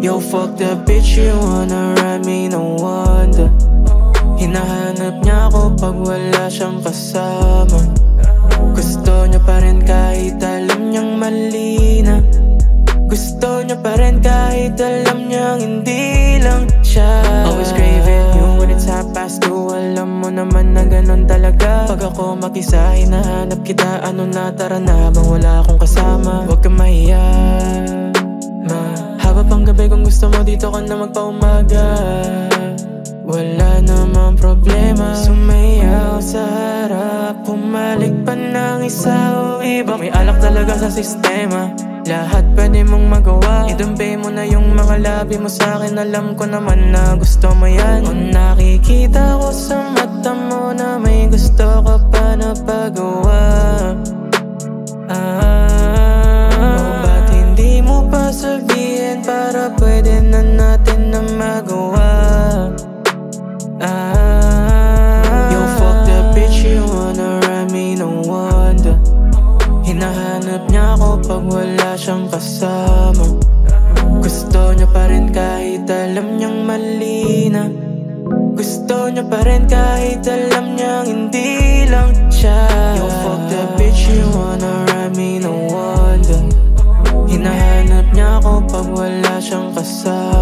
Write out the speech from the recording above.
Yo, fuck that bitch, you wanna ride me, no wonder. Hinahanap niya ako pag wala siyang kasama. Gusto niya pa rin kahit alam niyang mali na. Gusto niya pa rin kahit alam niyang hindi lang siya. Always craving you when it's 2:30. Alam mo naman na ganun talaga. Pag ako mag-isa, hinahanap kita. Ano na, tara na habang wala akong kasama. Huwag kang mahiya, haba pang gabi kung gusto mo, dito ka na magpaumaga. Wala namang problema, sumayaw sa harap. Pumalik pa ng isa o iba. May alak talaga sa sistema, lahat pwede mong magawa. Idumpe mo na yung mga labi mo sa'kin. Alam ko naman na gusto mo yan. O nakikita ko sa mata mo na may gusto ka pa na pagawa. O ba't hindi mo pa sabihin para pwede na natin na magawa? Yo, fuck that bitch, you wanna ride me, no wonder. Hinahanap niya ako pag wala siyang kasama. Gusto niya pa rin kahit alam niyang mali na. Gusto niya pa rin kahit alam niyang hindi lang siya. Yo, fuck that bitch, you wanna ride me, no wonder. Hinahanap niya ako pag wala siyang kasama.